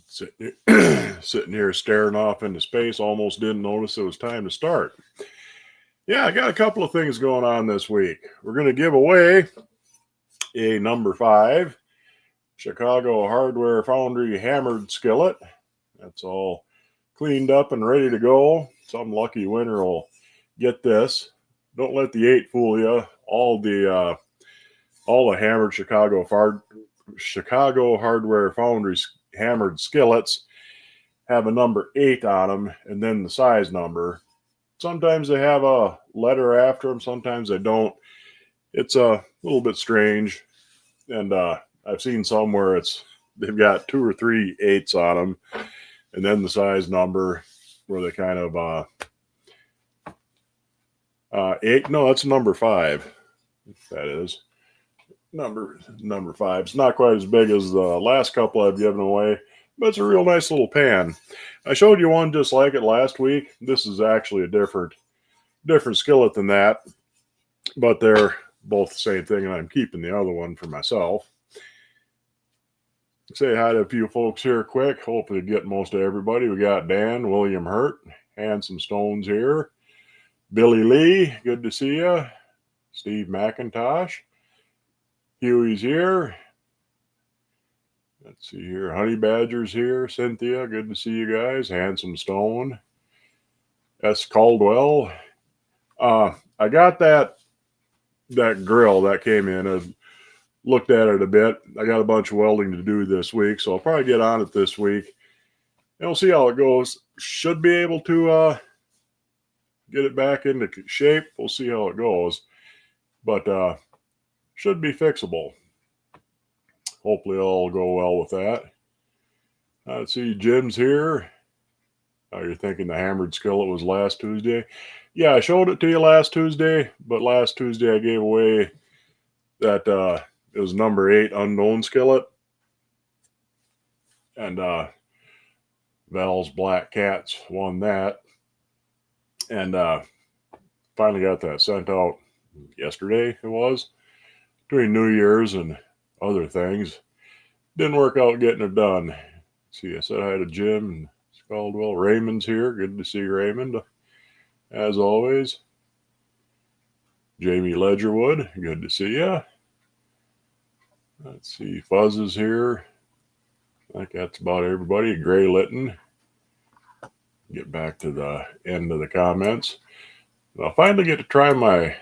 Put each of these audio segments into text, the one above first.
Sitting here staring off into space, almost didn't notice it was time to start. Yeah, I got a couple of things going on this week. We're going to give away a number 5 Chicago Hardware Foundry hammered skillet. That's all cleaned up and ready to go. Some lucky winner will get this. Don't let the 8 fool you. All the hammered Chicago Hardware Foundry hammered skillets have a number 8 on them and then the size number. Sometimes they have a letter after them, sometimes they don't. It's a little bit strange, and I've seen some where they've got 2 or 3 8s on them, and then the size number where they kind of 8. No, that's number 5. That is number 5. It's not quite as big as the last couple I've given away, but it's a real nice little pan. I showed you one just like it last week. This is actually a different skillet than that, but they're both the same thing, and I'm keeping the other one for myself. Say hi to a few folks here quick. Hopefully get most of everybody. We got Dan, William Hurt, Handsome Stones here. Billy Lee, good to see you. Steve McIntosh. Huey's here. Let's see here. Honey Badger's here. Cynthia, good to see you guys. Handsome Stone. S. Caldwell. I got that grill that came in. I looked at it a bit. I got a bunch of welding to do this week, so I'll probably get on it this week. And we'll see how it goes. Should be able to get it back into shape. We'll see how it goes. But should be fixable. Hopefully it'll all go well with that. Let's see, Jim's here. You're thinking the hammered skillet was last Tuesday? Yeah, I showed it to you last Tuesday, but last Tuesday I gave away that it was number 8 unknown skillet. And Val's Black Cats won that. And finally got that sent out yesterday, it was. Between New Year's and other things. Didn't work out getting it done. See, I said hi to Jim and Caldwell. Raymond's here. Good to see Raymond, as always. Jamie Ledgerwood, good to see you. Let's see, Fuzz is here. I think that's about everybody. Gray Litton. Get back to the end of the comments. I'll finally get to try my...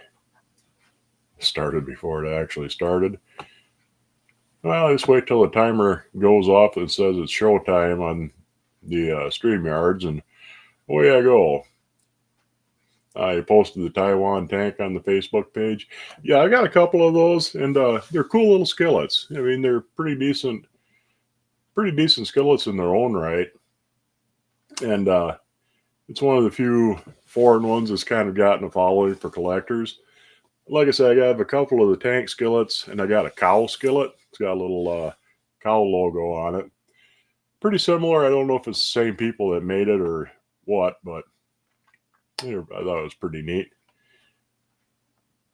Started before it actually started. Well, I just wait till the timer goes off and says it's showtime on the StreamYards, and away I go. I posted the Taiwan tank on the Facebook page. Yeah, I got a couple of those, and they're cool little skillets. I mean, they're pretty decent skillets in their own right. And it's one of the few foreign ones that's kind of gotten a following for collectors. Like I said, I have a couple of the tank skillets, and I got a cow skillet. It's got a little cow logo on it. Pretty similar. I don't know if it's the same people that made it or what, but I thought it was pretty neat.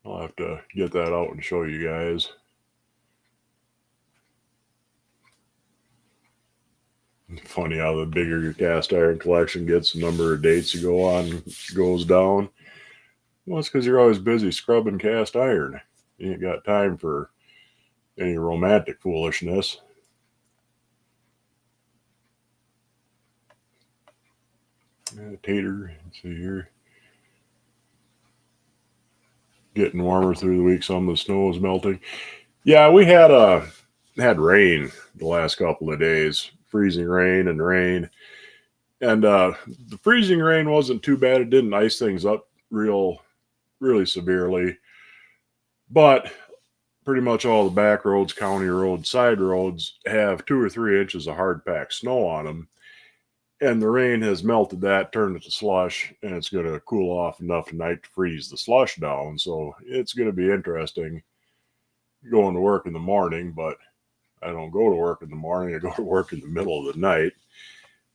I'll have to get that out and show you guys. Funny how the bigger your cast iron collection gets, the number of dates you go on goes down. Well, it's because you're always busy scrubbing cast iron. You ain't got time for any romantic foolishness. Tater, let's see here. Getting warmer through the week. Some of the snow is melting. Yeah, we had rain the last couple of days. Freezing rain. And the freezing rain wasn't too bad. It didn't ice things up really severely. But pretty much all the back roads, county roads, side roads have 2 or 3 inches of hard packed snow on them. And the rain has melted that, turned it to slush, and it's going to cool off enough tonight to freeze the slush down. So it's going to be interesting going to work in the morning, but I don't go to work in the morning. I go to work in the middle of the night.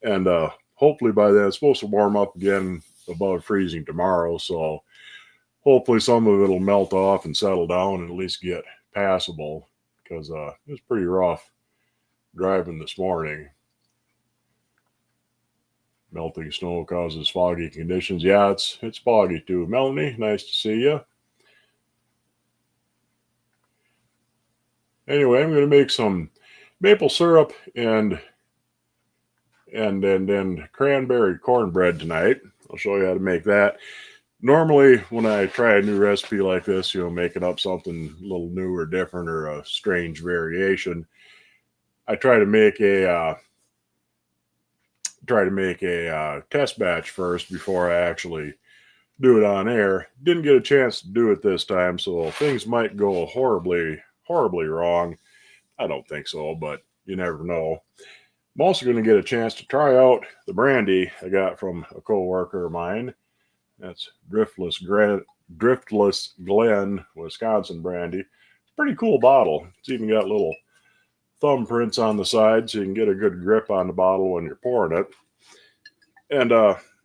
And hopefully by then it's supposed to warm up again above freezing tomorrow. So hopefully some of it will melt off and settle down and at least get passable, because it was pretty rough driving this morning. Melting snow causes foggy conditions. Yeah, it's foggy too. Melanie, nice to see you. Anyway, I'm going to make some maple syrup and cranberry cornbread tonight. I'll show you how to make that. Normally, when I try a new recipe like this, making up something a little new or different or a strange variation, I try to make a test batch first before I actually do it on air. Didn't get a chance to do it this time, so things might go horribly wrong. I don't think so, but you never know. I'm also going to get a chance to try out the brandy I got from a co-worker of mine. That's Driftless Glen, Wisconsin brandy. It's a pretty cool bottle. It's even got little thumbprints on the side so you can get a good grip on the bottle when you're pouring it. And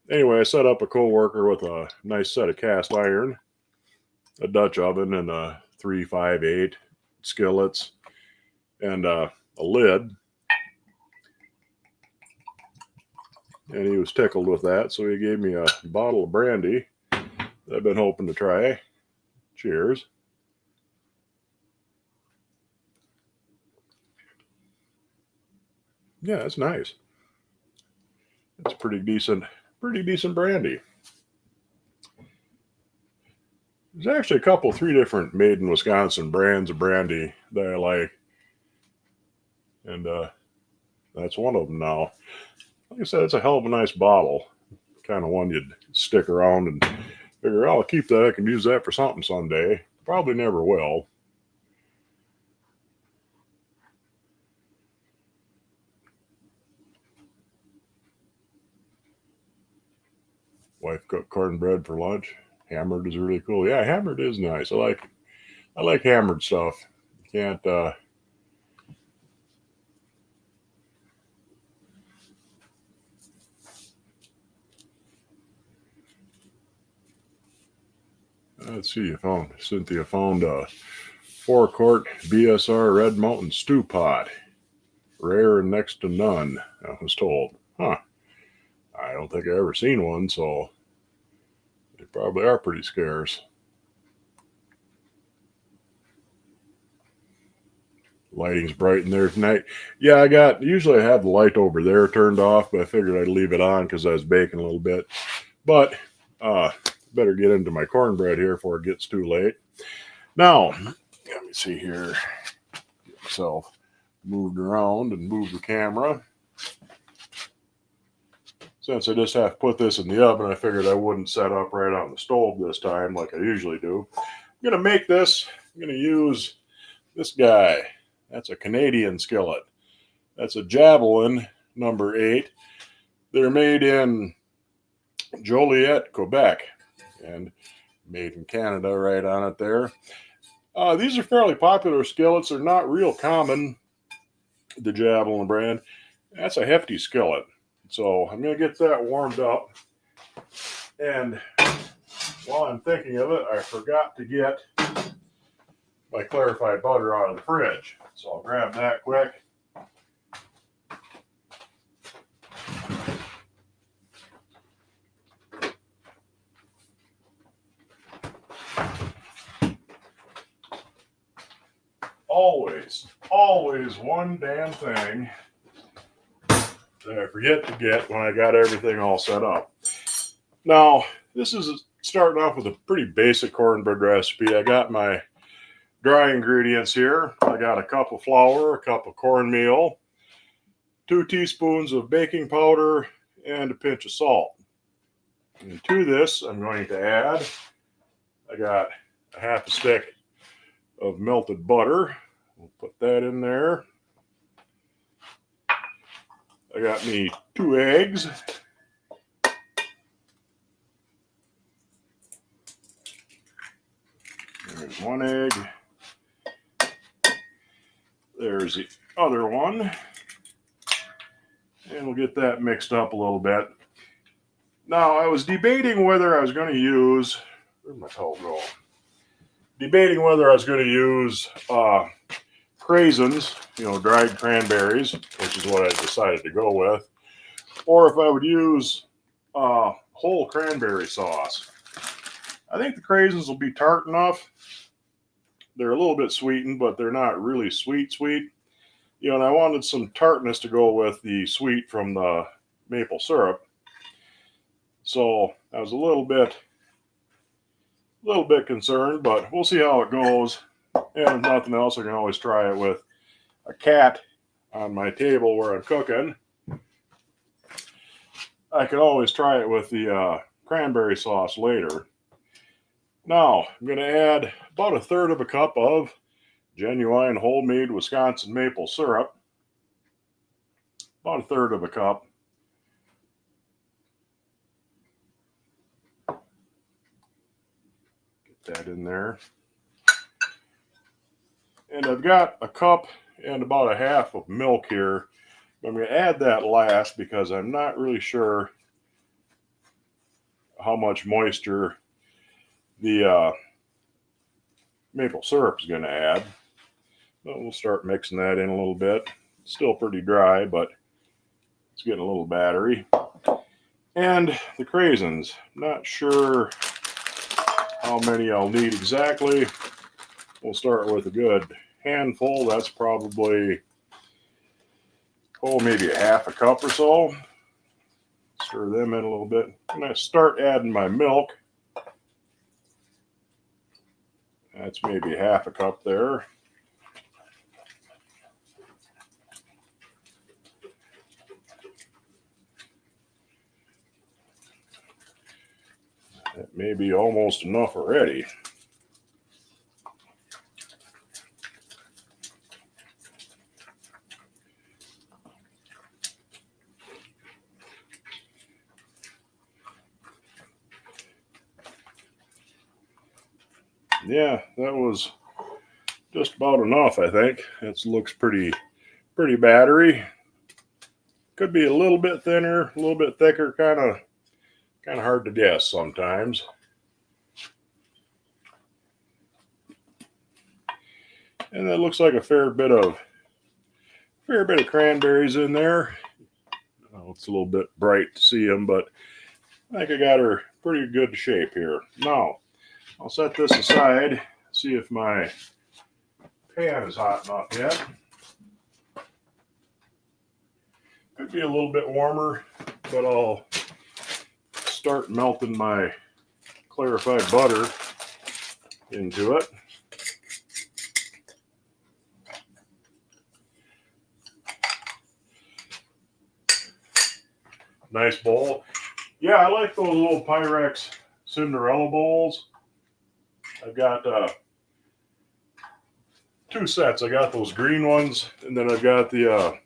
anyway, I set up a co-worker with a nice set of cast iron, a Dutch oven, and a 358 skillets, and a lid. And he was tickled with that, so he gave me a bottle of brandy that I've been hoping to try. Cheers. Yeah, it's nice. It's pretty decent brandy. There's actually three different made in Wisconsin brands of brandy that I like. And that's one of them now. Like I said, it's a hell of a nice bottle. Kind of one you'd stick around and figure, I'll keep that. I can use that for something someday. Probably never will. Wife cooked cornbread for lunch. Hammered is really cool. Yeah, hammered is nice. I like hammered stuff. Can't let's see. Cynthia found a 4-quart BSR Red Mountain stew pot. Rare and next to none, I was told. Huh. I don't think I've ever seen one, so they probably are pretty scarce. Lighting's bright in there tonight. Yeah, usually I have the light over there turned off, but I figured I'd leave it on because I was baking a little bit. But better get into my cornbread here before it gets too late. Now, let me see here. Get myself moved around and move the camera. Since I just have to put this in the oven, I figured I wouldn't set up right on the stove this time like I usually do. I'm going to make this. I'm going to use this guy. That's a Canadian skillet. That's a Javelin number 8. They're made in Joliet, Quebec, and made in Canada right on it there. These are fairly popular skillets. They're not real common, the Javelin brand. That's a hefty skillet. So I'm going to get that warmed up. And while I'm thinking of it, I forgot to get my clarified butter out of the fridge. So I'll grab that quick. Always one damn thing that I forget to get when I got everything all set up. Now, this is starting off with a pretty basic cornbread recipe. I got my dry ingredients here. I got a cup of flour, a cup of cornmeal, 2 teaspoons of baking powder, and a pinch of salt. And to this, I'm going to add, I got a half a stick of melted butter. We'll put that in there. I got me 2 eggs. There's 1 egg. There's the other one. And we'll get that mixed up a little bit. Now, I was debating whether I was going to use, where'd my towel go? Debating whether I was going to use craisins, dried cranberries, which is what I decided to go with, or if I would use whole cranberry sauce. I think the craisins will be tart enough. They're a little bit sweetened, but they're not really sweet. You know, and I wanted some tartness to go with the sweet from the maple syrup. So I was a little bit concerned, but we'll see how it goes. And if nothing else, I can always try it with a cat on my table where I'm cooking. I can always try it with the cranberry sauce later. Now, I'm going to add about 1/3 of a cup of genuine homemade Wisconsin maple syrup. About 1/3 of a cup. Get that in there. And I've got a cup and about 1/2 of milk here. I'm going to add that last because I'm not really sure how much moisture the maple syrup is going to add. But we'll start mixing that in a little bit. It's still pretty dry, but it's getting a little battery. And the craisins. Not sure how many I'll need exactly. We'll start with a good handful. That's probably, maybe 1/2 cup or so. Stir them in a little bit. I'm going to start adding my milk. That's maybe 1/2 cup there. That may be almost enough already. Yeah, that was just about enough, I think. It looks pretty battery. Could be a little bit thinner, a little bit thicker, kind of hard to guess sometimes. And that looks like a fair bit of cranberries in there. Oh, it's a little bit bright to see them, but I think I got her pretty good shape here. Now, I'll set this aside, see if my pan is hot enough yet. Could be a little bit warmer, but I'll start melting my clarified butter into it. Nice bowl. Yeah, I like those little Pyrex Cinderella bowls. I've got 2 sets. I got those green ones, and then I've got the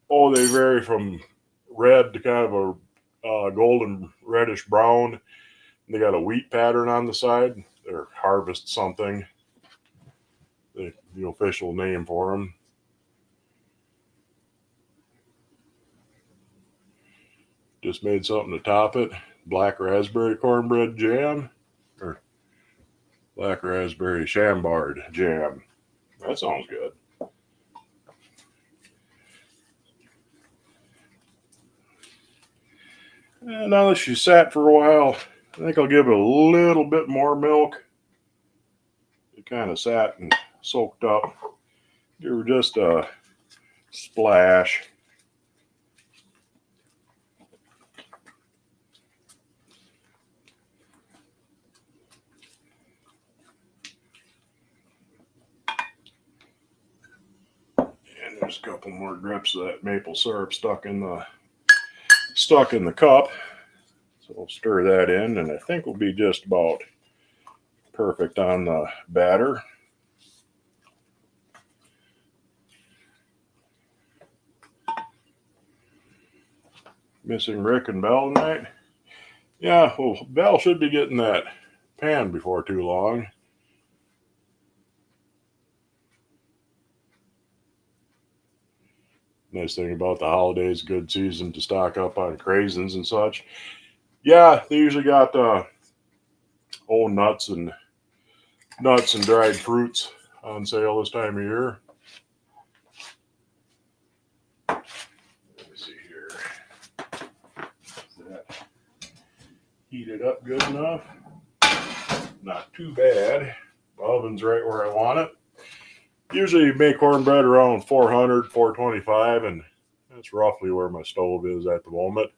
they vary from red to kind of a golden reddish brown. They got a wheat pattern on the side. They're Harvest something, the official name for them. Just made something to top it. Black raspberry cornbread jam, or black raspberry chambard jam. That sounds good. And now that she's sat for a while, I think I'll give it a little bit more milk. It kind of sat and soaked up. Give her just a splash. And there's a couple more drips of that maple syrup stuck in the cup. So we'll stir that in, and I think we'll be just about perfect on the batter. Missing Rick and Bell tonight? Yeah, well, Bell should be getting that pan before too long. Nice thing about the holidays, good season to stock up on craisins and such. Yeah, they usually got nuts and dried fruits on sale this time of year. heated up good enough. Not too bad. The oven's right where I want it. Usually make cornbread around 400, 425, and that's roughly where my stove is at the moment.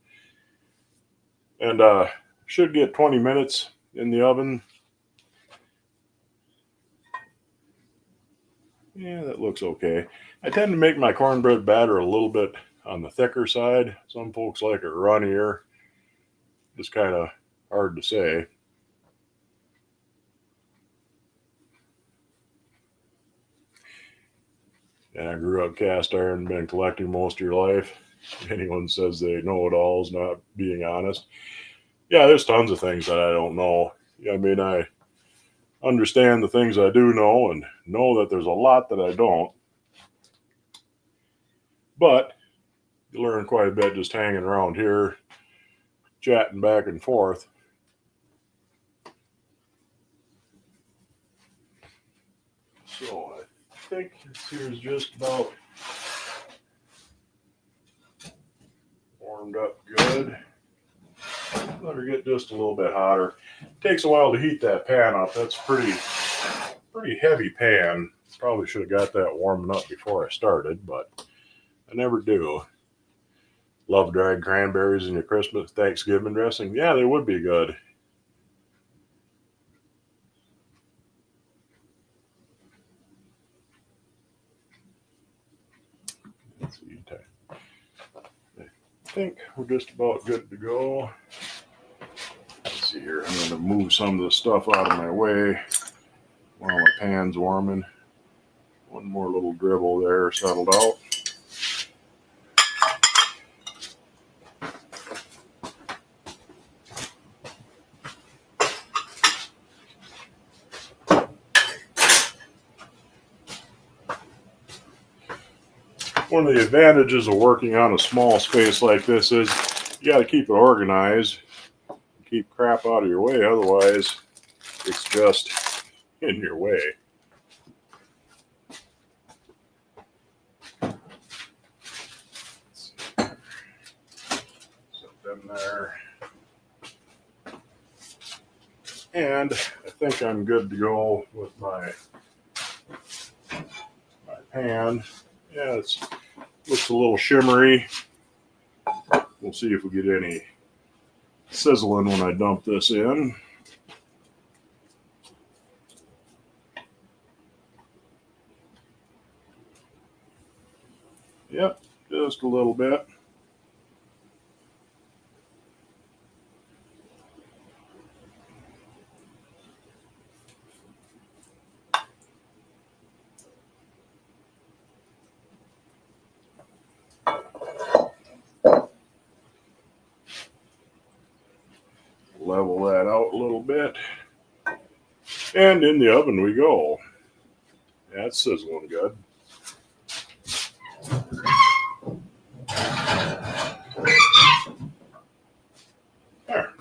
And should get 20 minutes in the oven. Yeah, that looks okay. I tend to make my cornbread batter a little bit on the thicker side. Some folks like it runnier. Just kind of hard to say. And I grew up cast iron, been collecting most of your life. Anyone says they know it all is not being honest. Yeah, there's tons of things that I don't know. I mean, I understand the things I do know and know that there's a lot that I don't. But you learn quite a bit just hanging around here, chatting back and forth. So I think this here is just about warmed up good. Let her get just a little bit hotter. It takes a while to heat that pan up. That's pretty heavy pan. Probably should have got that warming up before I started, but I never do. Love dried cranberries in your Christmas Thanksgiving dressing. Yeah, they would be good. Let's see. I think we're just about good to go. Let's see here. I'm going to move some of the stuff out of my way while my pan's warming. One more little dribble there settled out. One of the advantages of working on a small space like this is you got to keep it organized, keep crap out of your way, otherwise it's just in your way. Set them there. And I think I'm good to go with my pan. Yeah, it looks a little shimmery. We'll see if we get any sizzling when I dump this in. Yep, just a little bit. Level that out a little bit. And in the oven we go. That's sizzling good. There.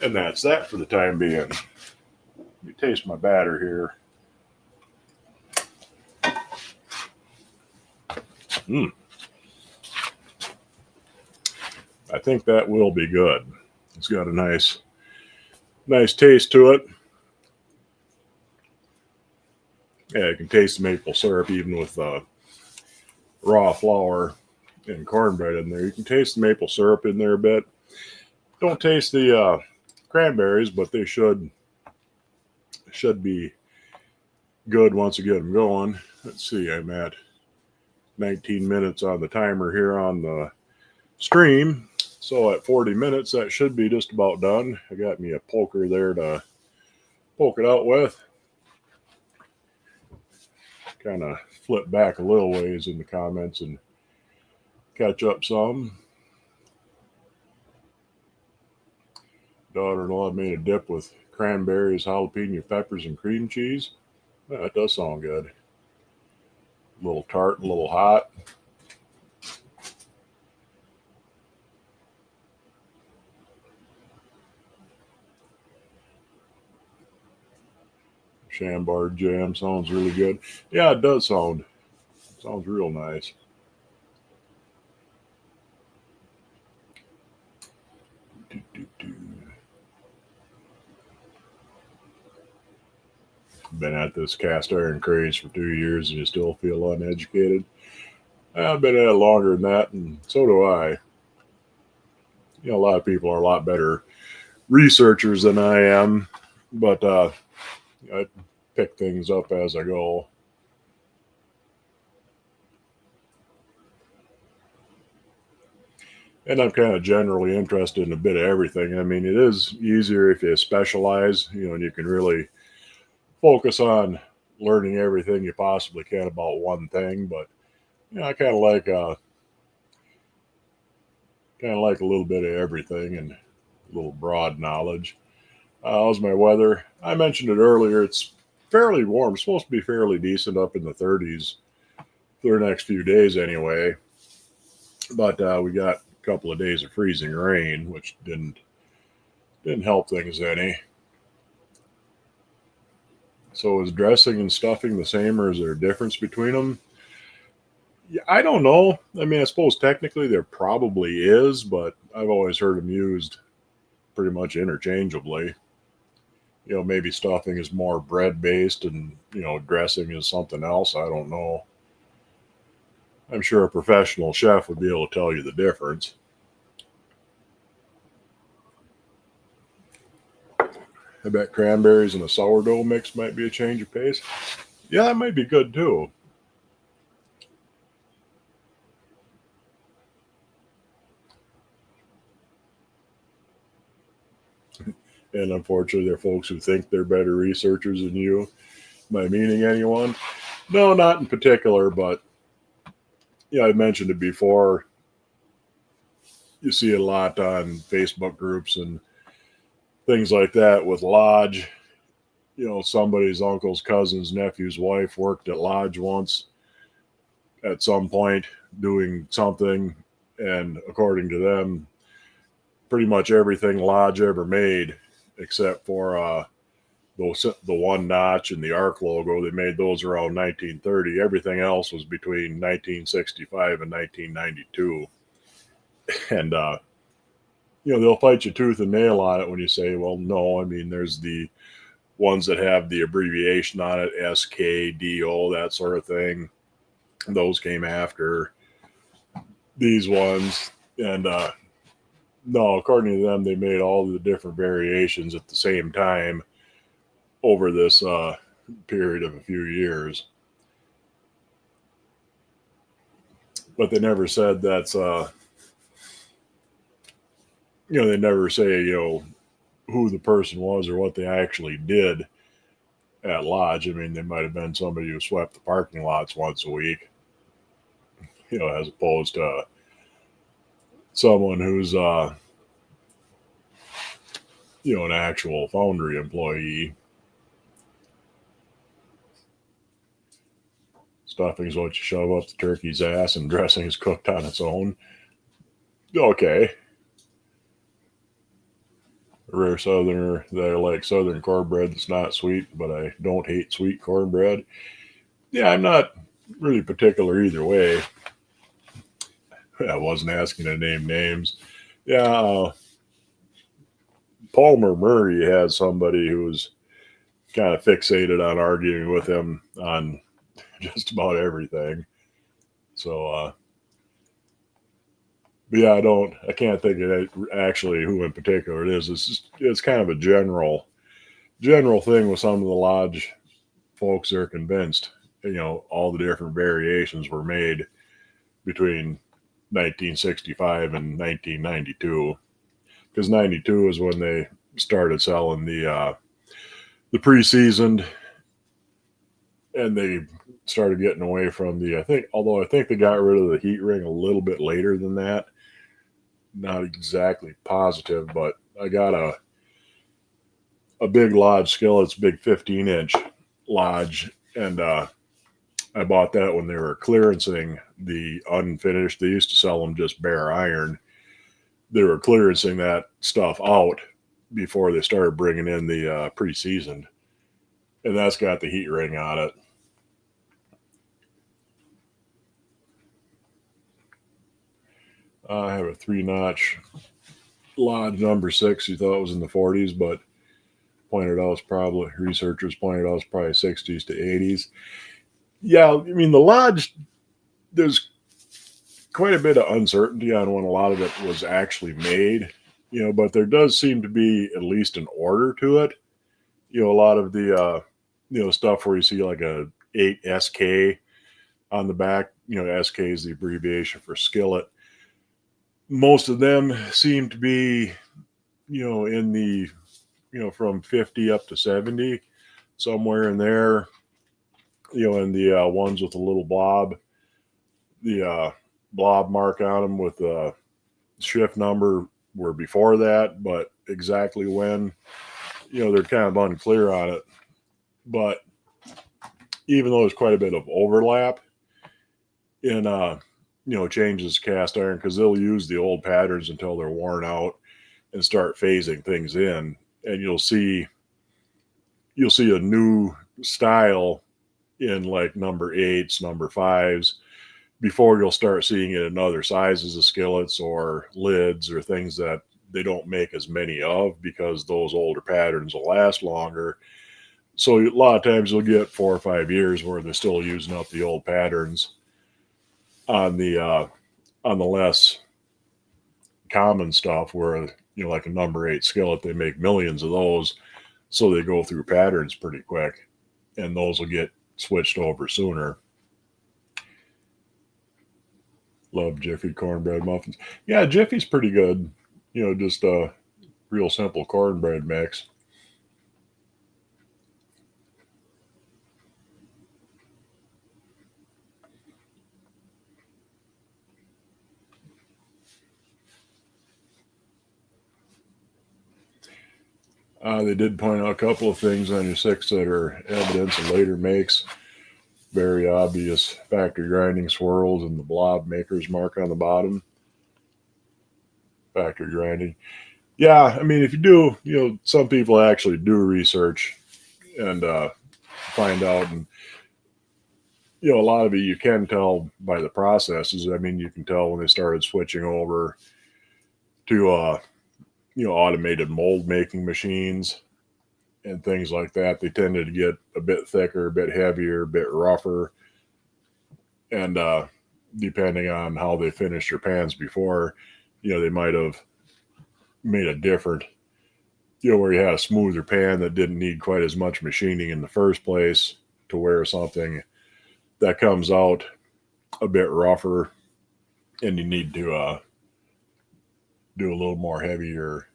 And that's that for the time being. Let me taste my batter here. I think that will be good. It's got a nice taste to it. Yeah, you can taste the maple syrup even with raw flour and cornbread in there. You can taste the maple syrup in there a bit. Don't taste the cranberries, but they should be good once you get them going. Let's see, I'm at 19 minutes on the timer here on the stream. So at 40 minutes, that should be just about done. I got me a poker there to poke it out with. Kind of flip back a little ways in the comments and catch up some. Daughter-in-law made a dip with cranberries, jalapeno peppers, and cream cheese. Yeah, that does sound good. A little tart, a little hot. Chambord jam sounds really good. Yeah, it does sounds real nice. been at this cast iron craze for 2 years and you still feel uneducated. I've been at it longer than that, and so do I. A lot of people are a lot better researchers than I am, but I pick things up as I go. And I'm kind of generally interested in a bit of everything. I mean, it is easier if you specialize, and you can really focus on learning everything you possibly can about one thing. But I kind of like a little bit of everything and a little broad knowledge. How's my weather? I mentioned it earlier. It's fairly warm. It's supposed to be fairly decent, up in the 30s for the next few days anyway. But we got a couple of days of freezing rain, which didn't help things any. So is dressing and stuffing the same, or is there a difference between them? Yeah, I don't know. I mean, I suppose technically there probably is, but I've always heard them used pretty much interchangeably. Maybe stuffing is more bread based and, dressing is something else. I don't know. I'm sure a professional chef would be able to tell you the difference. I bet cranberries and a sourdough mix might be a change of pace. Yeah, that might be good too. And unfortunately, there are folks who think they're better researchers than you. Am I meaning anyone? No, not in particular, but I mentioned it before. You see it a lot on Facebook groups and things like that with Lodge. Somebody's uncle's cousin's nephew's wife worked at Lodge once at some point doing something, and according to them, pretty much everything Lodge ever made, except for the one notch and the ARC logo, they made those around 1930. Everything else was between 1965 and 1992. And they'll fight you tooth and nail on it when you say, well, no, I mean, there's the ones that have the abbreviation on it, SKDO, that sort of thing. Those came after these ones. And no, according to them, they made all the different variations at the same time over this period of a few years. But they never said that's, they never say, who the person was or what they actually did at Lodge. I mean, they might have been somebody who swept the parking lots once a week, as opposed to someone who's, an actual foundry employee. Stuffing is what you shove up the turkey's ass, and dressing is cooked on its own. Okay. A rare southerner that I like southern cornbread that's not sweet, but I don't hate sweet cornbread. Yeah, I'm not really particular either way. I wasn't asking to name names. Yeah, Palmer Murray has somebody who's kind of fixated on arguing with him on just about everything. So, but yeah, I can't think of it actually who in particular it is. It's kind of a general thing with some of the Lodge folks. Are convinced, all the different variations were made between 1965 and 1992, because 92 is when they started selling the pre-seasoned, and they started getting away from the, I think they got rid of the heat ring a little bit later than that. Not exactly positive, but I got a big Lodge skillet. It's big 15-inch Lodge, and I bought that when they were clearancing the unfinished. They used to sell them just bare iron. They were clearancing that stuff out before they started bringing in the pre-seasoned, and that's got the heat ring on it. I have a 3-notch Lodge number 6. You thought it was in the 40s, but pointed out, probably researchers pointed out, it's probably 60s to 80s. Yeah, I mean the lodge. There's quite a bit of uncertainty on when a lot of it was actually made, but there does seem to be at least an order to it. A lot of the stuff where you see like a 8SK on the back, SK is the abbreviation for skillet. Most of them seem to be, in the, from 50 up to 70, somewhere in there, and the ones with a little blob, the blob mark on them with a shift number were before that, but exactly when, they're kind of unclear on it. But even though there's quite a bit of overlap in, changes cast iron, because they'll use the old patterns until they're worn out and start phasing things in, and you'll see a new style in like number 8s, number 5s, before you'll start seeing it in other sizes of skillets or lids or things that they don't make as many of, because those older patterns will last longer. So a lot of times you'll get 4 or 5 years where they're still using up the old patterns on the less common stuff, where like a number 8 skillet, they make millions of those, so they go through patterns pretty quick, and those will get switched over sooner. Love Jiffy cornbread muffins. Yeah, Jiffy's pretty good. Just a real simple cornbread mix. They did point out a couple of things on your 6 that are evidence of later makes. Very obvious factory grinding swirls and the blob maker's mark on the bottom. Factory grinding. Yeah, I mean, if you do, some people actually do research and find out, and a lot of it you can tell by the processes. I mean, you can tell when they started switching over to automated mold making machines and things like that. They tended to get a bit thicker, a bit heavier, a bit rougher, and depending on how they finished your pans before, they might have made a different, where you had a smoother pan that didn't need quite as much machining in the first place, to where something that comes out a bit rougher and you need to do a little more heavier, a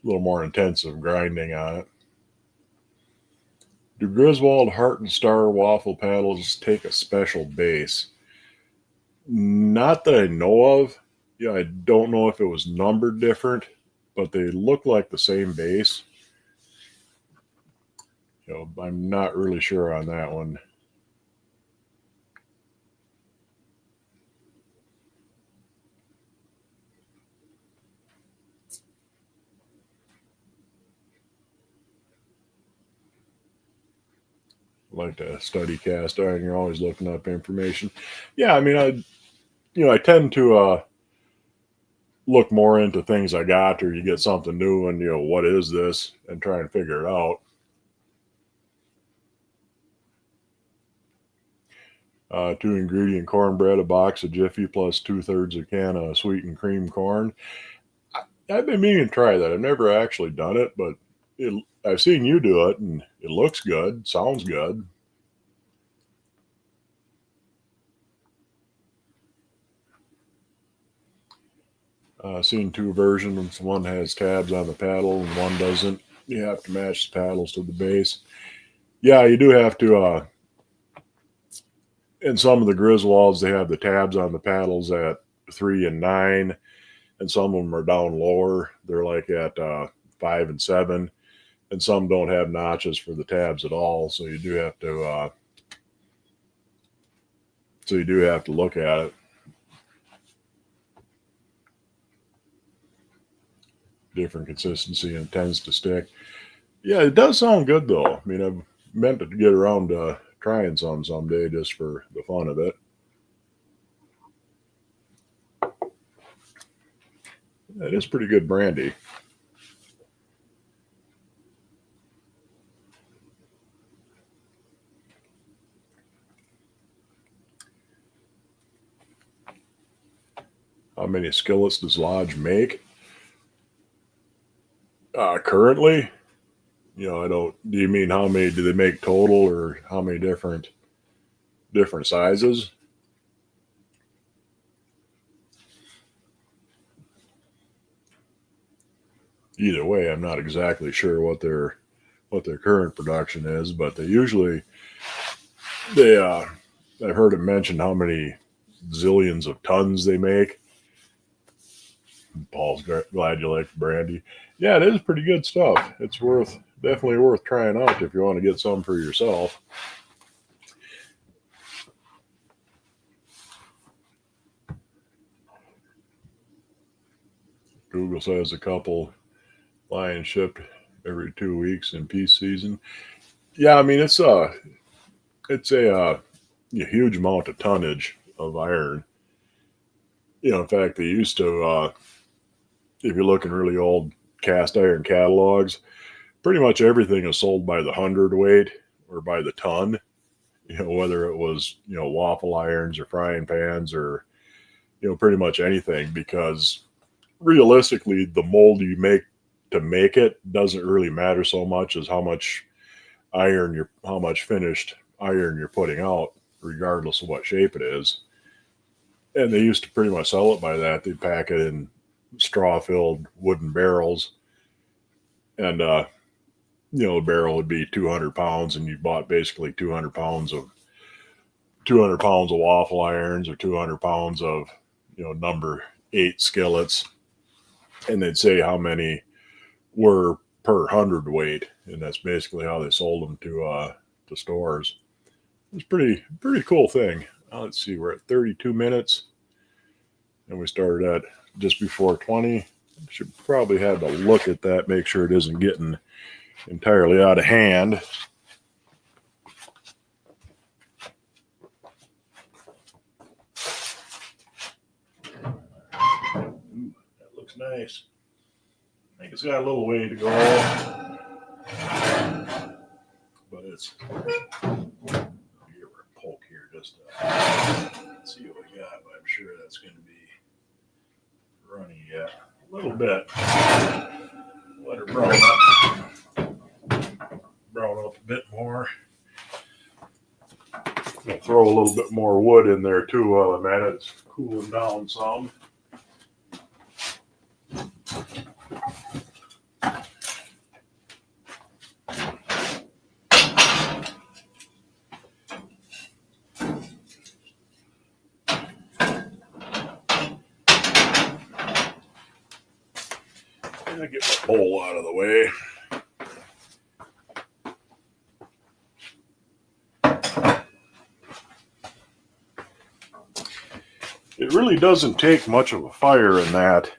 little more intensive grinding on it. Do Griswold Heart and Star waffle paddles take a special base? Not that I know of. I don't know if it was numbered different, but they look like the same base. I'm not really sure on that one. Like to study cast iron, you're always looking up information. Yeah, I mean, I tend to look more into things I got, or you get something new and what is this, and try and figure it out. 2-ingredient cornbread, a box of Jiffy plus 2/3 a can of sweetened cream corn. I've been meaning to try that. I've never actually done it, but I've seen you do it, and it looks good, sounds good. Seen 2 versions. One has tabs on the paddle and one doesn't. You have to match the paddles to the base. Yeah, you do have to. In some of the Griswolds, they have the tabs on the paddles at 3 and 9, and some of them are down lower. They're like at 5 and 7, and some don't have notches for the tabs at all. So you do have to. Look at it. Different consistency, and it tends to stick. Yeah, it does sound good though. I mean, I've meant to get around to trying some someday, just for the fun of it. It is pretty good brandy. how many skillets does Lodge make? Currently, I don't. Do you mean how many do they make total, or how many different sizes? Either way, I'm not exactly sure what their current production is, but they I've heard it mentioned how many zillions of tons they make. Paul's glad you like brandy. Yeah, it is pretty good stuff. It's definitely worth trying out if you want to get some for yourself. Google says a couple lions shipped every 2 weeks in peace season. Yeah, I mean it's a huge amount of tonnage of iron. In fact, they used to, if you look in really old cast iron catalogs, pretty much everything is sold by the hundredweight or by the ton. Whether it was waffle irons or frying pans or pretty much anything, because realistically, the mold you make to make it doesn't really matter so much as how much finished iron you're putting out, regardless of what shape it is. And they used to pretty much sell it by that. They'd pack it in straw-filled wooden barrels, and the barrel would be 200 pounds, and you bought basically 200 pounds of waffle irons or 200 pounds of number 8 skillets, and they'd say how many were per hundredweight, and that's basically how they sold them to stores. It's pretty cool thing. Let's see, we're at 32 minutes, and we started at just before 20. Should probably have a look at that, make sure it isn't getting entirely out of hand. Ooh, that looks nice. I think it's got a little way to go, but it's. Give her a poke here just to see what we got. But I'm sure that's going to be runny yet a little bit. Let her brown up a bit more. I'll throw a little bit more wood in there too while I'm at it. It's cooling down some. I get my bowl out of the way. It really doesn't take much of a fire in that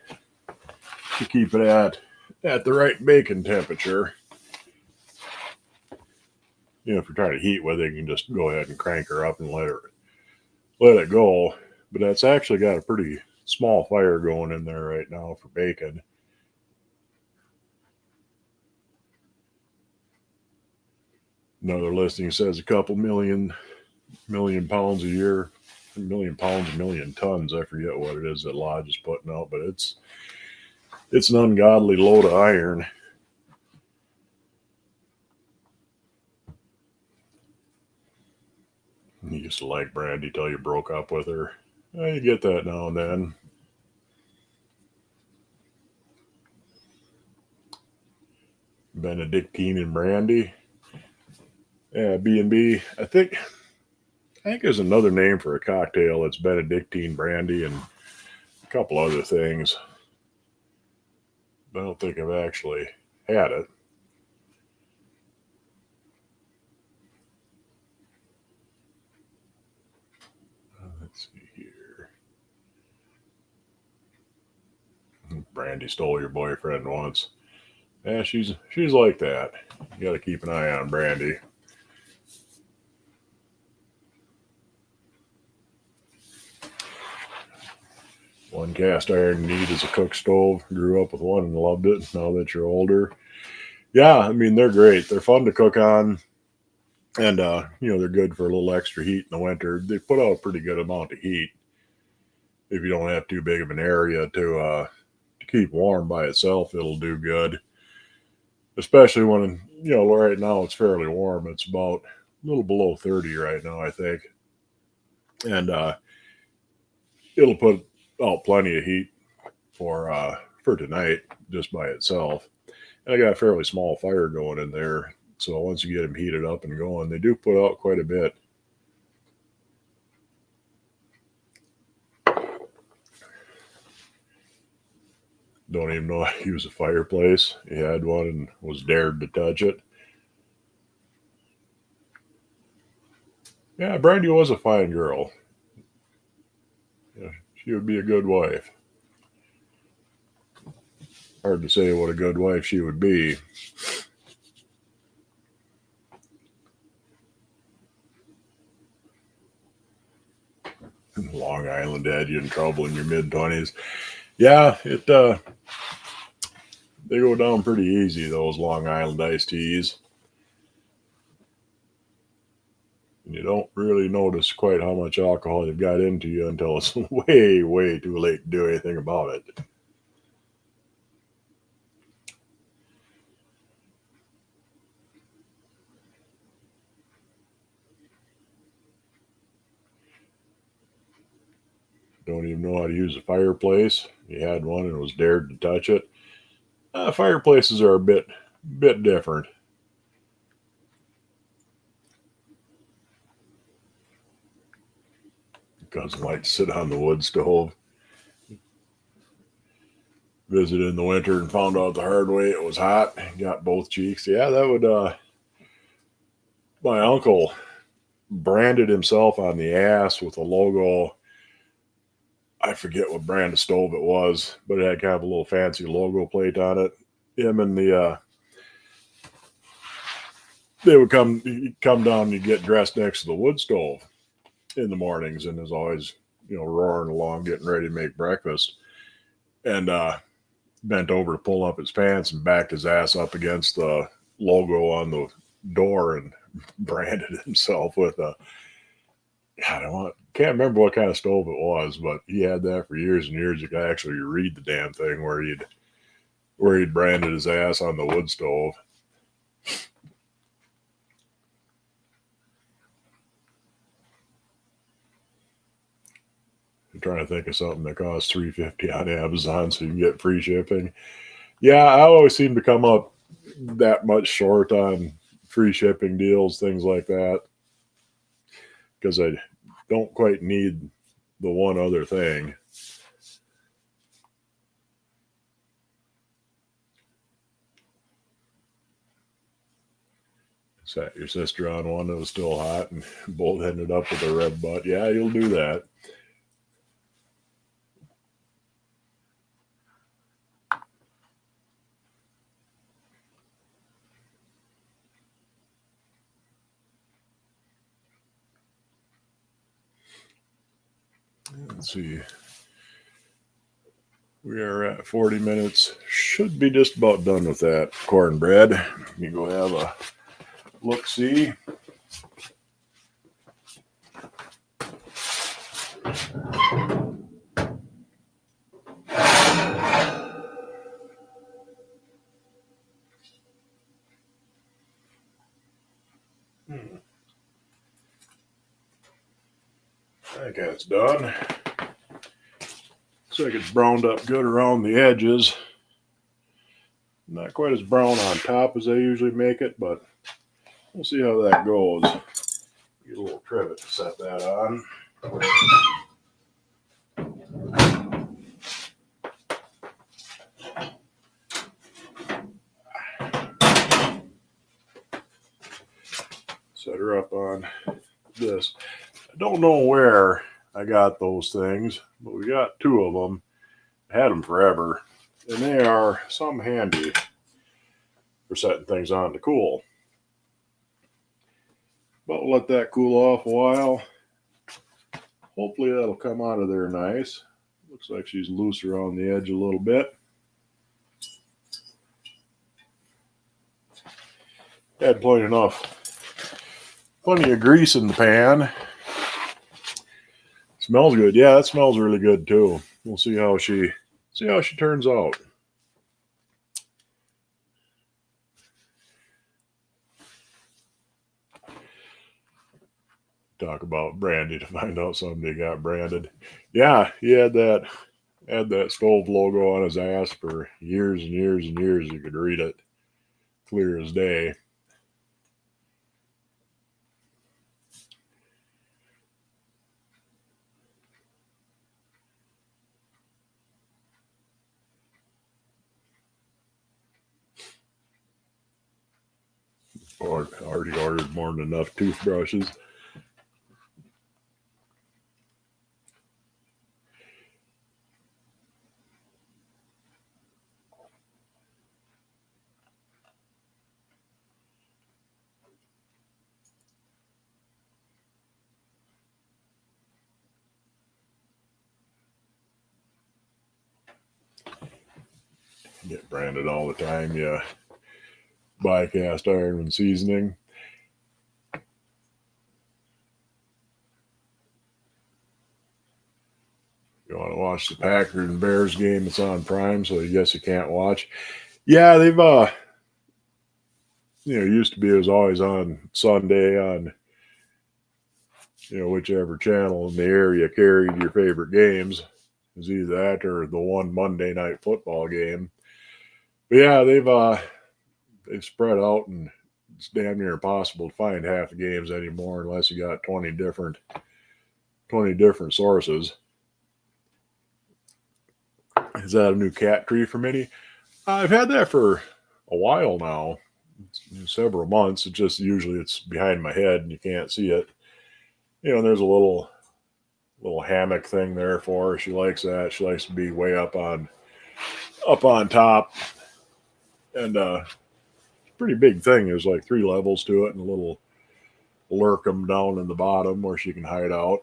to keep it at the right baking temperature. If you're trying to heat with it, you can just go ahead and crank her up and let it go. But that's actually got a pretty small fire going in there right now for bacon. Another listing says a couple million pounds a year, a million tons. I forget what it is that Lodge is putting out, but it's an ungodly load of iron. You used to like Brandy till you broke up with her. You get that now and then. Benedictine and brandy. Yeah, B&B. I think there's another name for a cocktail. It's Benedictine brandy and a couple other things. I don't think I've actually had it. Let's see here. Brandy stole your boyfriend once. Yeah, she's like that. You got to keep an eye on Brandy. One cast iron you need is a cook stove. Grew up with one and loved it. Now that you're older, yeah, I mean they're great. They're fun to cook on, and they're good for a little extra heat in the winter. They put out a pretty good amount of heat. if you don't have too big of an area to keep warm by itself, it'll do good. Especially when, right now it's fairly warm. It's about a little below 30 right now, I think. And it'll put out plenty of heat for tonight just by itself. And I got a fairly small fire going in there. So once you get them heated up and going, they do put out quite a bit. Don't even know how to use a fireplace. He had one and was dared to touch it. Yeah, Brandy was a fine girl. Yeah, she would be a good wife. Hard to say what a good wife she would be. Long Island had you in trouble in your mid-20s. Yeah, they go down pretty easy, those Long Island iced teas. And you don't really notice quite how much alcohol you've got into you until it's way, way too late to do anything about it. Don't even know how to use a fireplace. He had one and was dared to touch it. Fireplaces are a bit different. Cousin liked to sit on the wood stove. Visited in the winter and found out the hard way it was hot. Got both cheeks. Yeah, that would. My uncle branded himself on the ass with a logo. I forget what brand of stove it was, but it had kind of a little fancy logo plate on it. Him and they would come down and get dressed next to the wood stove in the mornings, and is always roaring along, getting ready to make breakfast, and bent over to pull up his pants and backed his ass up against the logo on the door and branded himself with a. God, can't remember what kind of stove it was, but he had that for years and years. You could actually read the damn thing where he'd branded his ass on the wood stove. I'm trying to think of something that costs $3.50 on Amazon so you can get free shipping. Yeah, I always seem to come up that much short on free shipping deals, things like that, because I don't quite need the one other thing. Sat your sister on one that was still hot and both ended up with a red butt. Yeah, you'll do that. Let's see. We are at 40 minutes. Should be just about done with that cornbread. Let me go have a look-see. I think that's done. Looks like it's browned up good around the edges. Not quite as brown on top as I usually make it, but we'll see how that goes. Get a little trivet to set that on. Set her up on this. I don't know where I got those things, but we got two of them. I had them forever, and they are some handy for setting things on to cool. But we'll let that cool off a while. Hopefully that'll come out of there nice. Looks like she's loose around the edge a little bit. Had plenty of grease in the pan. Smells good. Yeah, that smells really good too. We'll see how she turns out. Talk about brandy to find out somebody got branded. Yeah, he had that stove logo on his ass for years and years and years. You could read it clear as day. Or already ordered more than enough toothbrushes. Get branded all the time. Yeah, buy cast iron and seasoning. You want to watch the Packers and Bears game? It's on Prime, so I guess you can't watch. Yeah, they've used to be, it was always on Sunday on whichever channel in the area carried your favorite games. It was either that or the one Monday night football game. But yeah, they've spread out, and it's damn near impossible to find half the games anymore unless you got 20 different sources. Is that a new cat tree for Minnie? I've had that for a while now, several months. It just usually it's behind my head and you can't see it. There's a little hammock thing there for her. She likes that. She likes to be way up on top, and pretty big thing. There's like 3 levels to it, and a little lurkum down in the bottom where she can hide out.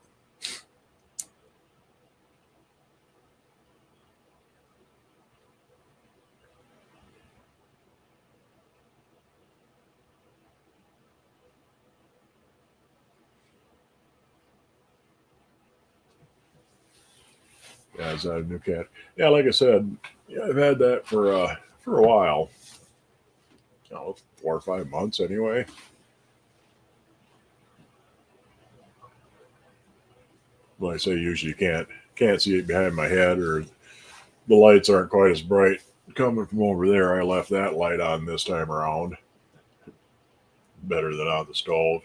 Yeah, is that a new cat? Yeah, like I said, yeah, I've had that for a while. 4 or 5 months anyway. Like I say, usually you can't see it behind my head, or the lights aren't quite as bright coming from over there. I left that light on this time around, better than on the stove.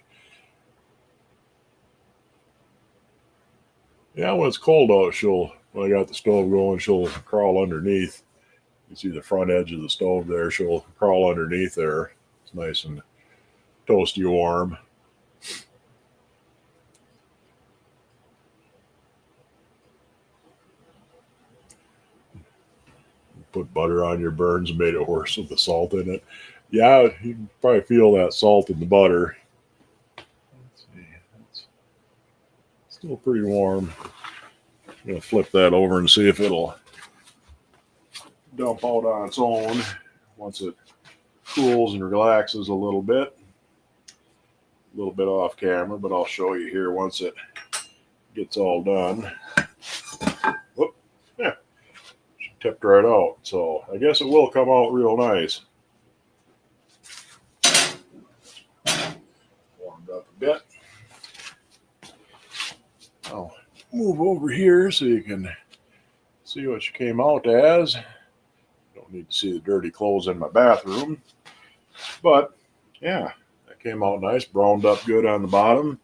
Yeah, when it's cold out, when I got the stove going, she'll crawl underneath. You see the front edge of the stove there. She'll crawl underneath there. It's nice and toasty warm. Put butter on your burns and made it worse with the salt in it. Yeah, you can probably feel that salt in the butter. Let's see. It's still pretty warm. I'm going to flip that over and see if it'll dump out on its own once it cools and relaxes a little bit. A little bit off camera, but I'll show you here once it gets all done. Whoop. Yeah, she tipped right out. So I guess it will come out real nice. Warmed up a bit. I'll move over here so you can see what she came out as. Don't need to see the dirty clothes in my bathroom. But yeah, that came out nice, browned up good on the bottom.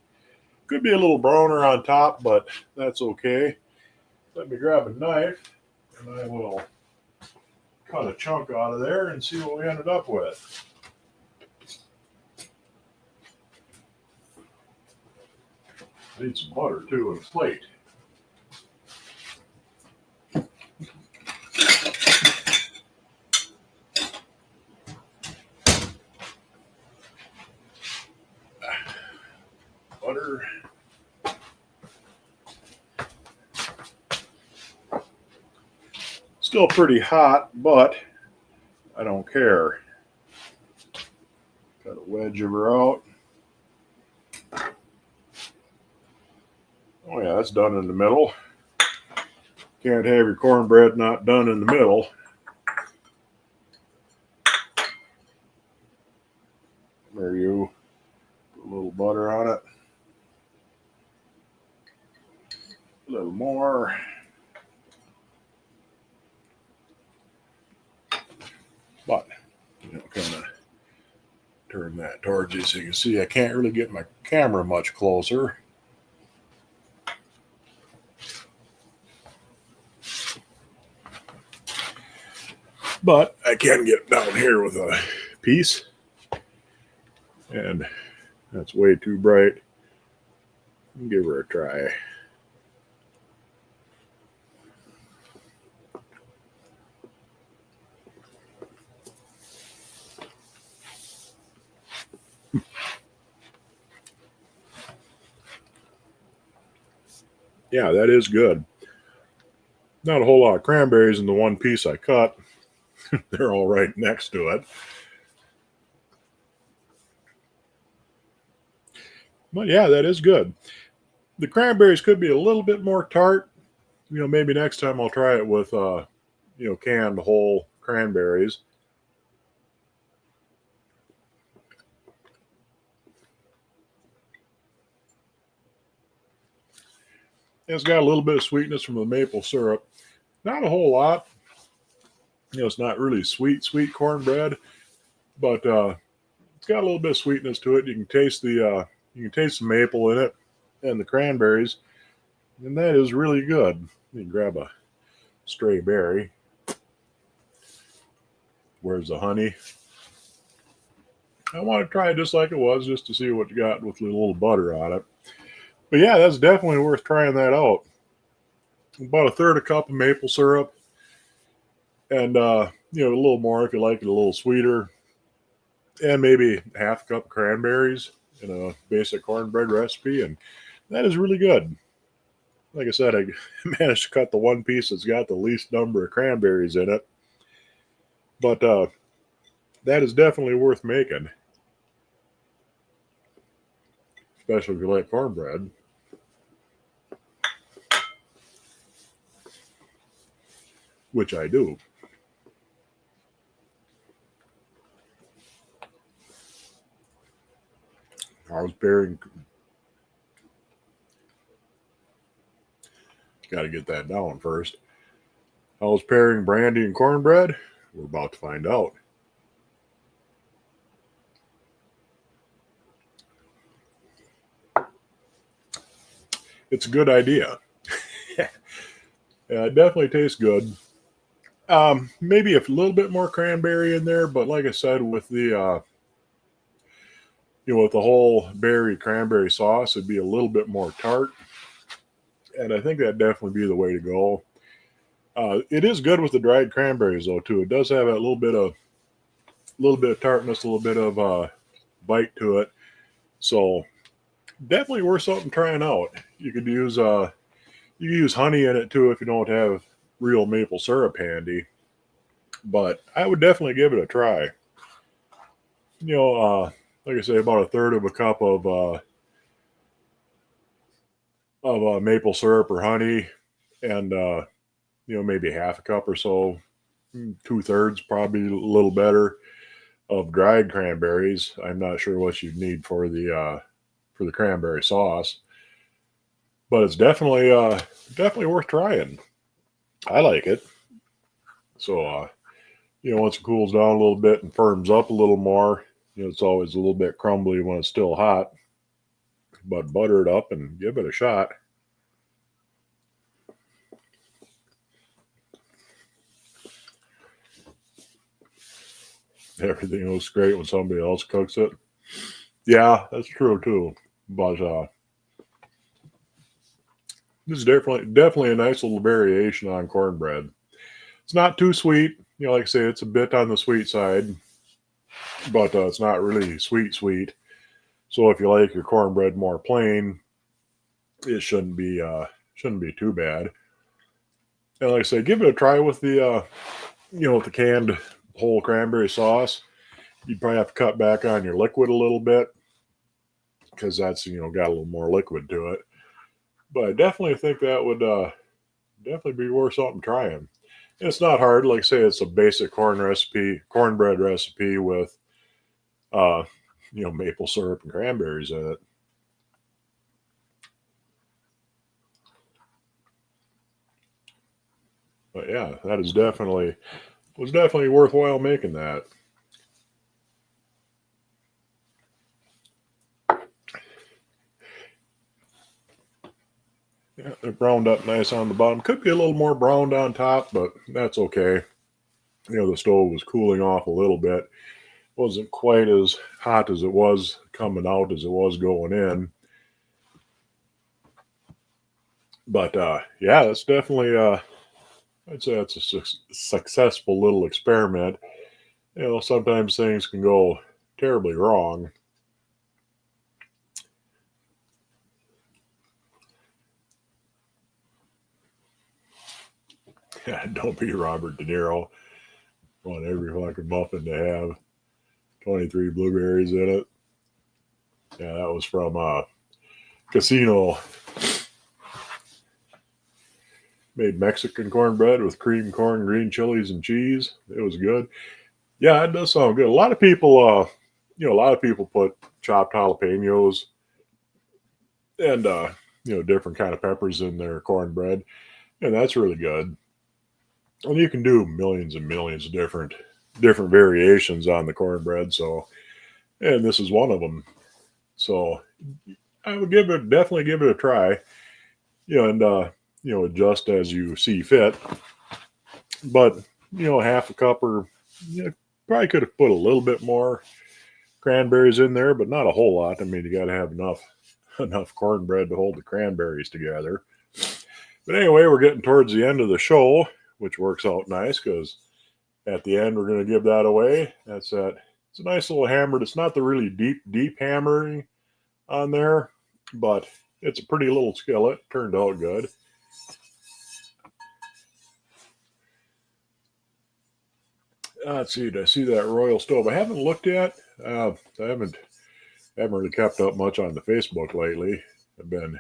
Could be a little browner on top, but that's okay. Let me grab a knife and I will cut a chunk out of there and see what we ended up with. I need some butter too and a plate. Butter. Still pretty hot, but I don't care. Cut a wedge of her out. Oh yeah, that's done in the middle. Can't have your cornbread not done in the middle. There you put a little butter on it. A little more. But, kind of turn that towards you so you can see I can't really get my camera much closer. But I can get down here with a piece. And that's way too bright. Give her a try. Yeah, that is good. Not a whole lot of cranberries in the one piece I cut. They're all right next to it. But yeah, that is good. The cranberries could be a little bit more tart. Maybe next time I'll try it with, canned whole cranberries. It's got a little bit of sweetness from the maple syrup. Not a whole lot. It's not really sweet cornbread, but it's got a little bit of sweetness to it. You can taste the maple in it and the cranberries, and that is really good. You can grab a stray berry. Where's the honey? I want to try it just like it was, just to see what you got with a little butter on it. But yeah, that's definitely worth trying that out. About a third a cup of maple syrup, and a little more if you like it a little sweeter, and maybe half a cup of cranberries in a basic cornbread recipe, and that is really good. Like I said, I managed to cut the one piece that's got the least number of cranberries in it, but that is definitely worth making, especially if you like cornbread. Which I do. I was pairing. Got to get that down first. I was pairing brandy and cornbread. We're about to find out. It's a good idea. Yeah, it definitely tastes good. Maybe a little bit more cranberry in there, but like I said, with the with the whole berry cranberry sauce, it'd be a little bit more tart, and I think that'd definitely be the way to go. It is good with the dried cranberries though too. It does have a little bit of tartness, a little bit of bite to it. So definitely worth something trying out. You could use honey in it too if you don't have real maple syrup handy. But I would definitely give it a try. Like I say, about a third of a cup of maple syrup or honey, and maybe half a cup or so, 2/3 probably a little better, of dried cranberries. I'm not sure what you'd need for the cranberry sauce, but it's definitely worth trying. I like it. So once it cools down a little bit and firms up a little more, it's always a little bit crumbly when it's still hot, but butter it up and give it a shot. Everything looks great when somebody else cooks it. Yeah, that's true too. But this is definitely a nice little variation on cornbread. It's not too sweet. Like I say, it's a bit on the sweet side, but it's not really sweet. So if you like your cornbread more plain, it shouldn't be too bad. And like I say, give it a try with the with the canned whole cranberry sauce. You'd probably have to cut back on your liquid a little bit because that's got a little more liquid to it. But I definitely think that would definitely be worth something trying. It's not hard. Like I say, it's a basic cornbread recipe with uh, maple syrup and cranberries in it. But yeah, that is definitely was definitely worthwhile making that. Yeah, it browned up nice on the bottom. Could be a little more browned on top, but that's okay. The stove was cooling off a little bit. Wasn't quite as hot as it was coming out as it was going in. But yeah, that's definitely I'd say that's a successful little experiment. Sometimes things can go terribly wrong. Don't be Robert De Niro. Want every fucking muffin to have 23 blueberries in it. Yeah, that was from Casino. Made Mexican cornbread with cream corn, green chilies, and cheese. It was good. Yeah, it does sound good. A lot of people, a lot of people put chopped jalapenos and different kind of peppers in their cornbread, and that's really good. And you can do millions and millions of different variations on the cornbread. So, and this is one of them. So, I would definitely give it a try. And adjust as you see fit. But half a cup or probably could have put a little bit more cranberries in there, but not a whole lot. I mean, you got to have enough cornbread to hold the cranberries together. But anyway, we're getting towards the end of the show, which works out nice because at the end we're going to give that away. That's that. It's a nice little hammered. It's not the really deep hammering on there, but it's a pretty little skillet. Turned out good. Let's see. Did I see that Royal Stove? I haven't looked yet. I haven't really kept up much on the Facebook lately. I've been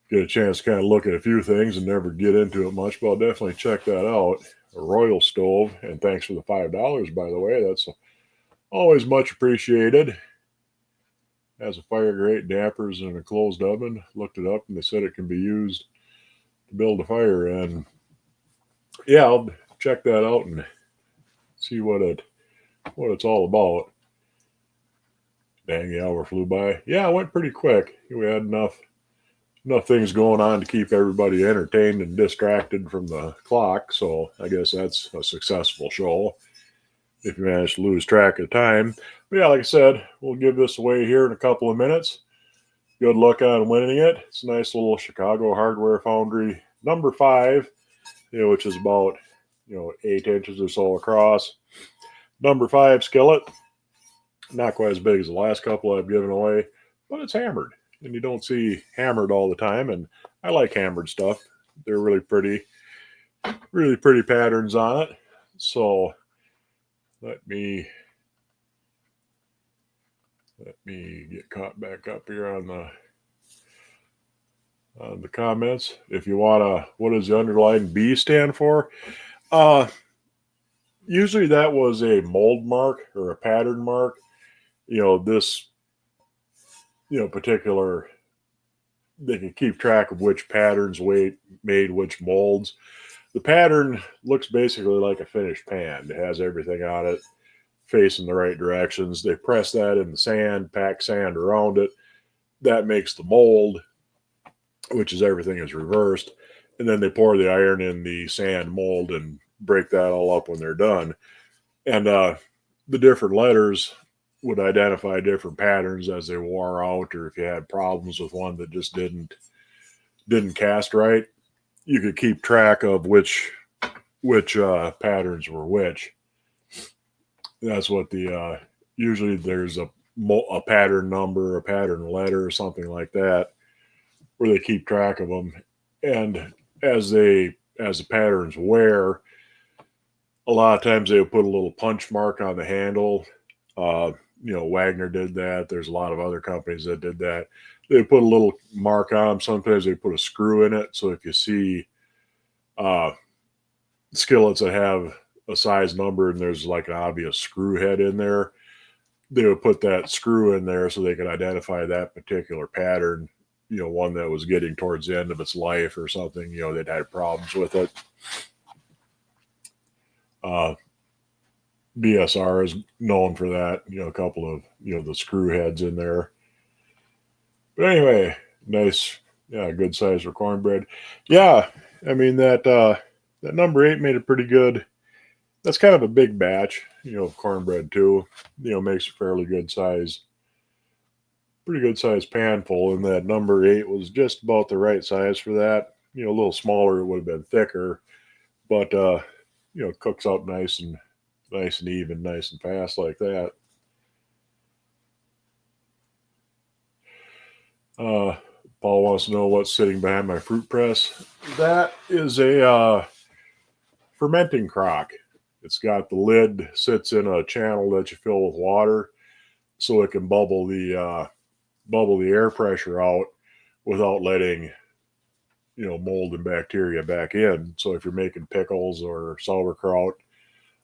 get a chance to kind of look at a few things and never get into it much, but I'll definitely check that out. A Royal Stove, and thanks for the $5, by the way. That's always much appreciated. Has a fire grate, dampers, and a closed oven. Looked it up, and they said it can be used to build a fire. And yeah, I'll check that out and see what it's all about. Dang, the hour flew by. Yeah, it went pretty quick. We had enough things going on to keep everybody entertained and distracted from the clock. So I guess that's a successful show if you manage to lose track of time. But yeah, like I said, we'll give this away here in a couple of minutes. Good luck on winning it. It's a nice little Chicago Hardware Foundry number 5, which is about 8 inches or so across. Number 5 skillet. Not quite as big as the last couple I've given away, but it's hammered. And you don't see hammered all the time. And I like hammered stuff. They're really pretty patterns on it. So let me get caught back up here on the comments. If you want what does the underline B stand for? Usually that was a mold mark or a pattern mark. This particular, they can keep track of which patterns made which molds. The pattern looks basically like a finished pan. It has everything on it facing the right directions. They press that in the sand, pack sand around it. That makes the mold, which is everything is reversed. And then they pour the iron in the sand mold and break that all up when they're done. And the different letters would identify different patterns as they wore out, or if you had problems with one that just didn't cast right, you could keep track of which patterns were which. That's what the usually there's a pattern number, a pattern letter, or something like that, where they keep track of them. And as the patterns wear, a lot of times they would put a little punch mark on the handle. Wagner did that. There's a lot of other companies that did that. they put a little mark on them. Sometimes they put a screw in it. So if you see skillets that have a size number and there's like an obvious screw head in there, they would put that screw in there so they could identify that particular pattern, one that was getting towards the end of its life or something, that had problems with it. BSR is known for that, a couple of, the screw heads in there. But anyway, nice, good size for cornbread. Yeah, I mean, that number 8 made it pretty good. That's kind of a big batch, of cornbread too. Makes a fairly good size, pretty good size pan full. And that number 8 was just about the right size for that. A little smaller, it would have been thicker, but cooks out nice and even, nice and fast like that. Paul wants to know what's sitting behind my fruit press. That is a fermenting crock. It's got the lid sits in a channel that you fill with water, so it can bubble the air pressure out without letting mold and bacteria back in. So if you're making pickles or sauerkraut,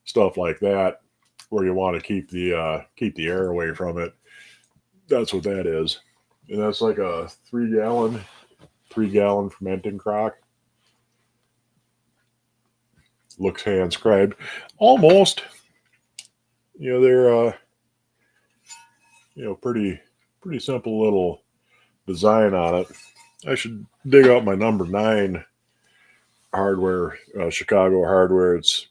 stuff like that, where you want to keep the air away from it, that's what that is. And that's like a 3-gallon fermenting crock. Looks hand scribed, almost. They're pretty simple little design on it. I should dig out my number 9 hardware, Chicago hardware. It's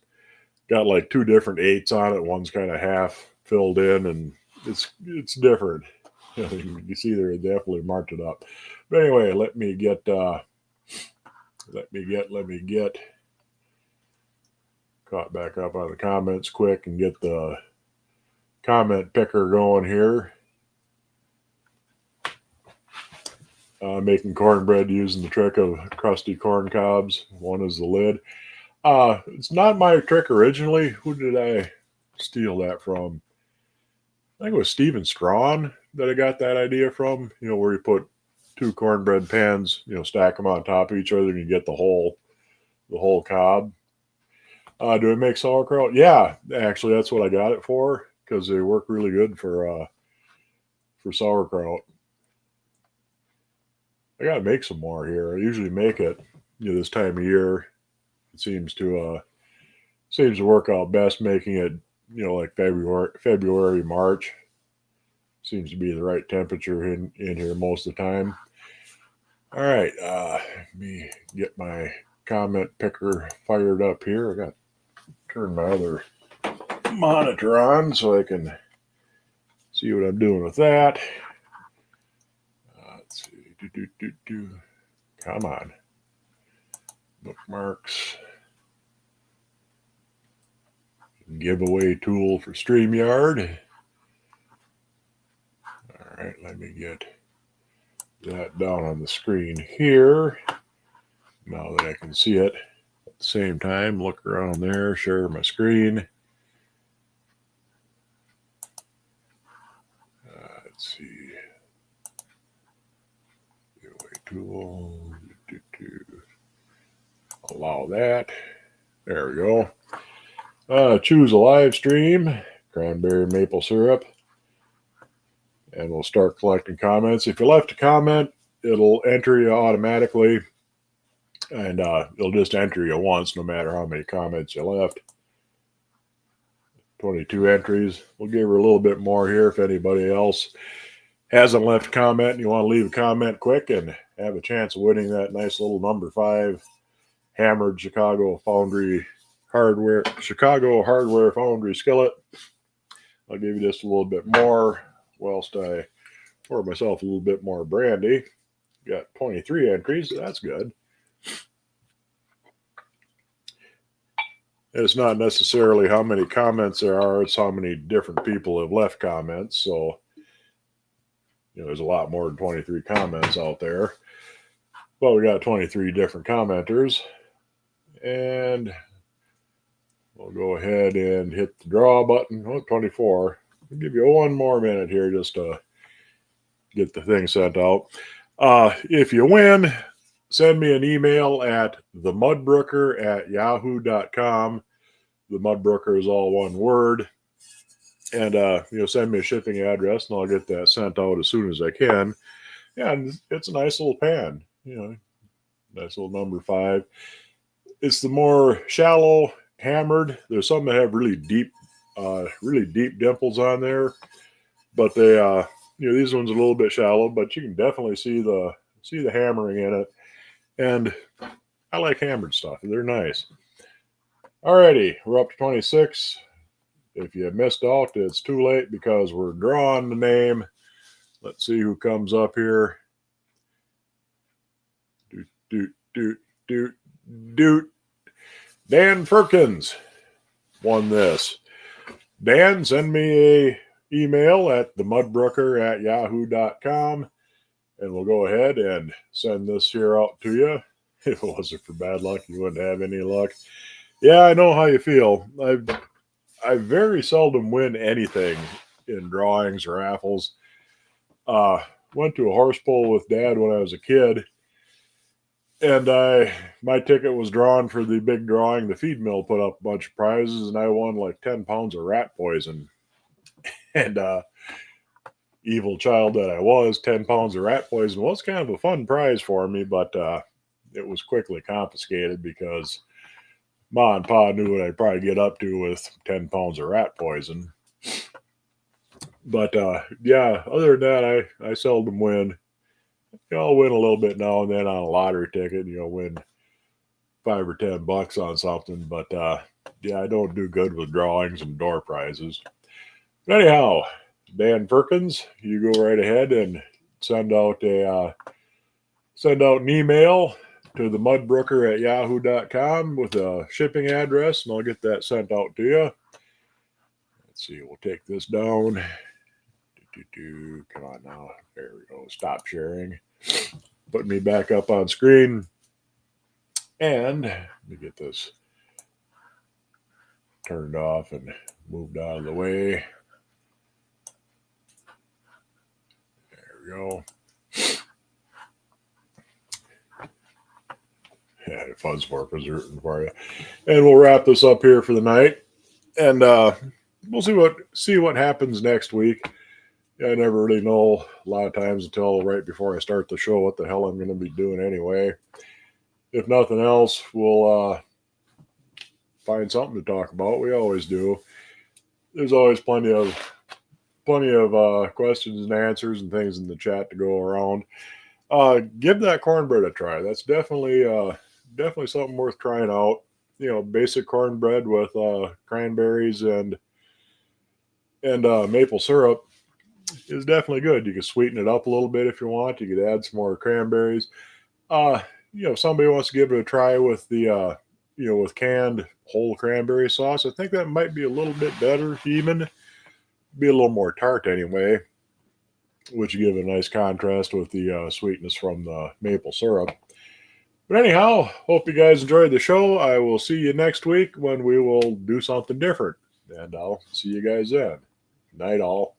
got like 2 different 8s on it. One's kind of half filled in, and it's different. You see, they're definitely marked it up. But anyway, let me get caught back up on the comments quick and get the comment picker going here. Making cornbread using the trick of crusty corn cobs. One is the lid. It's not my trick originally. Who did I steal that from? I think it was Stephen Strawn that I got that idea from. Where you put 2 cornbread pans, stack them on top of each other, and you get the whole cob. Do I make sauerkraut? Yeah, actually, that's what I got it for, because they work really good for sauerkraut. I gotta make some more here. I usually make it, this time of year. It seems to work out best making it, like February, March. Seems to be the right temperature in here most of the time. All right, let me get my comment picker fired up here. I got to turn my other monitor on so I can see what I'm doing with that. Let's see. Come on. Bookmarks. Giveaway tool for StreamYard. All right, let me get that down on the screen here. Now that I can see it at the same time, look around there, share my screen. Let's see. Giveaway tool. Allow that. There we go. Choose a live stream. Cranberry maple syrup. And we'll start collecting comments. If you left a comment, it'll enter you automatically. And it'll just enter you once, no matter how many comments you left. 22 entries. We'll give her a little bit more here if anybody else hasn't left a comment and you want to leave a comment quick and have a chance of winning that nice little number 5 hammered Chicago hardware foundry skillet. I'll give you just a little bit more whilst I pour myself a little bit more brandy. Got 23 entries. That's good. And it's not necessarily how many comments there are, it's how many different people have left comments. So, there's a lot more than 23 comments out there. But we got 23 different commenters. And we'll go ahead and hit the draw button. Oh, 24. I'll give you one more minute here just to get the thing sent out. If you win, send me an email at themudbrooker@yahoo.com. The Mudbrooker is all one word. And, send me a shipping address, and I'll get that sent out as soon as I can. Yeah, and it's a nice little pan, nice little number 5. It's the more shallow hammered. There's some that have really deep dimples on there, but they, these ones are a little bit shallow, but you can definitely see the hammering in it. And I like hammered stuff. They're nice. Alrighty, we're up to 26. If you missed out, it's too late because we're drawing the name. Let's see who comes up here. Doot. Dan Firkins won this. Dan, send me a email at themudbrooker@yahoo.com, and we'll go ahead and send this here out to you. If it wasn't for bad luck, you wouldn't have any luck. Yeah, I know how you feel. I very seldom win anything in drawings or raffles. Went to a horse pull with Dad when I was a kid, and my ticket was drawn for the big drawing. The feed mill put up a bunch of prizes, and I won like 10 pounds of rat poison. And evil child that I was, 10 pounds of rat poison was kind of a fun prize for me, but it was quickly confiscated because Ma and Pa knew what I'd probably get up to with 10 pounds of rat poison. But yeah, other than that, I seldom win. I'll win a little bit now and then on a lottery ticket. Win $5 or $10 on something. But yeah, I don't do good with drawings and door prizes. But anyhow, Dan Firkins, you go right ahead and send out an email to the mudbrooker@yahoo.com with a shipping address, and I'll get that sent out to you. Let's see, we'll take this down. Come on now. There we go. Stop sharing. Put me back up on screen. And let me get this turned off and moved out of the way. There we go. Yeah, the fuzz fork was rooting for you. And we'll wrap this up here for the night. And we'll see what happens next week. I never really know a lot of times until right before I start the show what the hell I'm going to be doing anyway. If nothing else, we'll find something to talk about. We always do. There's always plenty of questions and answers and things in the chat to go around. Give that cornbread a try. That's definitely something worth trying out. Basic cornbread with cranberries and maple syrup is definitely good. You can sweeten it up a little bit if you want. You could add some more cranberries. If somebody wants to give it a try with the with canned whole cranberry sauce, I think that might be a little bit better even. Be a little more tart anyway, which give a nice contrast with the sweetness from the maple syrup. But anyhow, hope you guys enjoyed the show. I will see you next week when we will do something different. And I'll see you guys then. Night all.